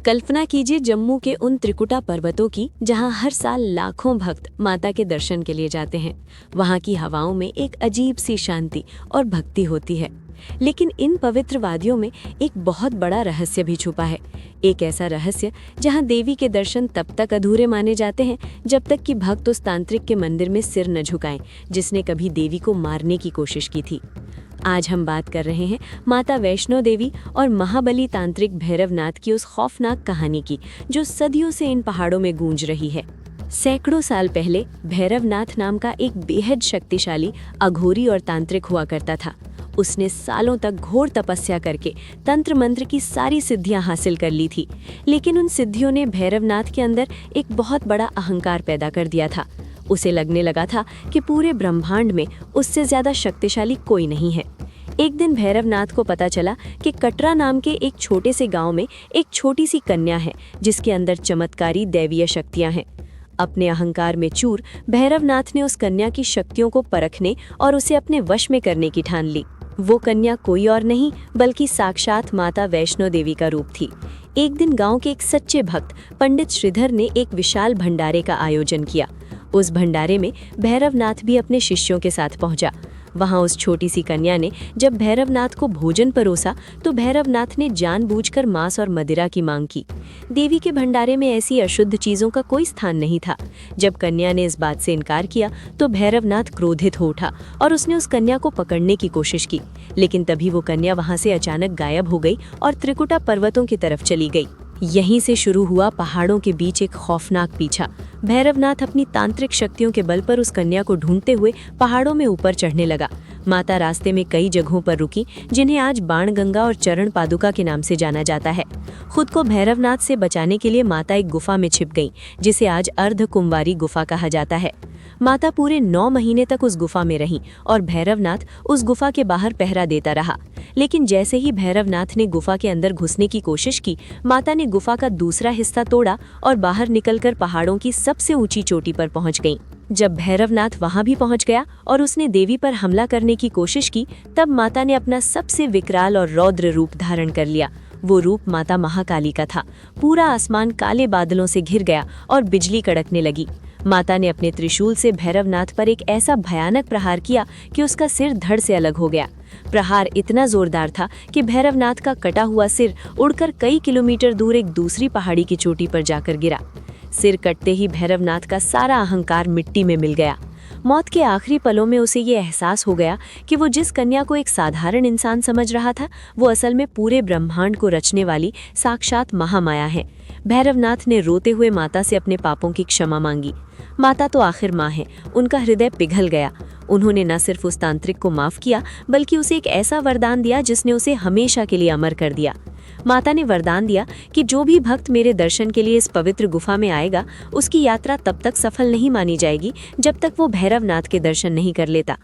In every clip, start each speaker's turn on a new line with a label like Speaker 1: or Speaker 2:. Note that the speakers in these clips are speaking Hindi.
Speaker 1: कल्पना कीजिए जम्मू के उन त्रिकुटा पर्वतों की जहां हर साल लाखों भक्त माता के दर्शन के लिए जाते हैं। वहां की हवाओं में एक अजीब सी शांति और भक्ति होती है। लेकिन इन पवित्र वादियों में एक बहुत बड़ा रहस्य भी छुपा है। एक ऐसा रहस्य जहां देवी के दर्शन तब तक अधूरे माने जाते हैं जब तक कि भक्त उस तांत्रिक के मंदिर में सिर न झुकाएं जिसने कभी देवी को मारने की कोशिश की थी। आज हम बात कर रहे हैं माता वैष्णो देवी और महाबली तांत्रिक भैरवनाथ की उस खौफनाक कहानी की, जो सदियों से इन पहाड़ों में गूंज रही है। सैकड़ों साल पहले भैरवनाथ नाम का एक बेहद शक्तिशाली अघोरी और तांत्रिक हुआ करता था। उसने सालों तक घोर तपस्या करके तंत्र मंत्र की सारी सिद्धियां हासिल कर ली थी, लेकिन उन सिद्धियों ने भैरवनाथ के अंदर एक बहुत बड़ा अहंकार पैदा कर दिया था। उसे लगने लगा था कि पूरे ब्रह्मांड में उससे ज्यादा शक्तिशाली कोई नहीं है। एक दिन भैरवनाथ को पता चला कि कटरा नाम के एक छोटे से गांव में एक छोटी सी कन्या है जिसके अंदर चमत्कारी दैवीय शक्तियां हैं। अपने अहंकार में चूर भैरवनाथ ने उस कन्या की शक्तियों को परखने और उसे अपने वश में करने की ठान ली। वो कन्या कोई और नहीं बल्कि साक्षात माता वैष्णो देवी का रूप थी। एक दिन गांव के एक सच्चे भक्त पंडित श्रीधर ने एक विशाल भंडारे का आयोजन किया। उस भंडारे में भैरवनाथ भी अपने शिष्यों के साथ पहुंचा। वहां उस छोटी सी कन्या ने जब भैरवनाथ को भोजन परोसा तो भैरवनाथ ने जानबूझकर मांस और मदिरा की मांग की। देवी के भंडारे में ऐसी अशुद्ध चीजों का कोई स्थान नहीं था। जब कन्या ने इस बात से इनकार किया तो भैरवनाथ क्रोधित हो उठा और उसने उस कन्या को पकड़ने की कोशिश की, लेकिन तभी वो कन्या वहां से अचानक गायब हो गई और त्रिकुटा पर्वतों की तरफ चली गई। यहीं से शुरू हुआ पहाड़ों के बीच एक खौफनाक पीछा। भैरवनाथ अपनी तांत्रिक शक्तियों के बल पर उस कन्या को ढूंढते हुए पहाड़ों में ऊपर चढ़ने लगा। माता रास्ते में कई जगहों पर रुकी जिन्हें आज बाणगंगा और चरण पादुका के नाम से जाना जाता है। खुद को भैरवनाथ से बचाने के लिए माता एक गुफा में छिप गई जिसे आज अर्धकुंवारी गुफा कहा जाता है। माता पूरे 9 महीने तक उस गुफा में रहीं और भैरवनाथ उस गुफा के बाहर पहरा देता रहा। लेकिन जैसे ही भैरवनाथ ने गुफा के अंदर घुसने की कोशिश की, माता ने गुफा का दूसरा हिस्सा तोड़ा और बाहर निकलकर पहाड़ों की सबसे ऊंची चोटी पर पहुंच गईं। जब भैरवनाथ वहां भी पहुंच गया और उसने देवी पर हमला करने की कोशिश की, तब माता ने अपना सबसे विकराल और रौद्र रूप धारण कर लिया। वो रूप माता महाकाली का था। पूरा आसमान काले बादलों से घिर गया और बिजली कड़कने लगी। माता ने अपने त्रिशूल से भैरवनाथ पर एक ऐसा भयानक प्रहार किया कि उसका सिर धड़ से अलग हो गया। प्रहार इतना जोरदार था कि भैरवनाथ का कटा हुआ सिर उड़कर कई किलोमीटर दूर एक दूसरी पहाड़ी की चोटी पर जाकर गिरा। सिर कटते ही भैरवनाथ का सारा अहंकार मिट्टी में मिल गया। मौत के आखिरी पलों में उसे ये एहसास हो गया कि वो जिस कन्या को एक साधारण इंसान समझ रहा था, वो असल में पूरे ब्रह्मांड को रचने वाली साक्षात महामाया है। भैरवनाथ ने रोते हुए माता से अपने पापों की क्षमा मांगी। माता तो आखिर माँ है, उनका हृदय पिघल गया। उन्होंने न सिर्फ उस तांत्रिक को माफ किया बल्कि उसे एक ऐसा वरदान दिया जिसने उसे हमेशा के लिए अमर कर दिया। माता ने वरदान दिया कि जो भी भक्त मेरे दर्शन के लिए इस पवित्र गुफा में आएगा, उसकी यात्रा तब तक सफल नहीं मानी जाएगी जब तक वो भैरवनाथ के दर्शन नहीं कर लेता।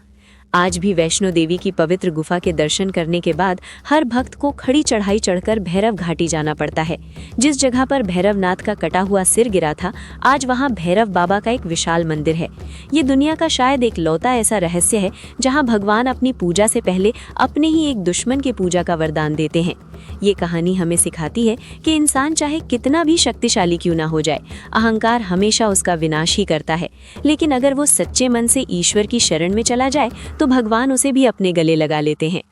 Speaker 1: आज भी वैष्णो देवी की पवित्र गुफा के दर्शन करने के बाद हर भक्त को खड़ी चढ़ाई चढ़कर भैरव घाटी जाना पड़ता है। जिस जगह पर भैरवनाथ का कटा हुआ सिर गिरा था, आज वहां भैरव बाबा का एक विशाल मंदिर है। ये दुनिया का शायद एक लौता ऐसा रहस्य है जहां भगवान अपनी पूजा से पहले अपने ही एक दुश्मन की पूजा का वरदान देते हैं। ये कहानी हमें सिखाती है कि इंसान चाहे कितना भी शक्तिशाली क्यों ना हो जाए, अहंकार हमेशा उसका विनाश ही करता है। लेकिन अगर वो सच्चे मन से ईश्वर की शरण में चला जाए तो भगवान उसे भी अपने गले लगा लेते हैं।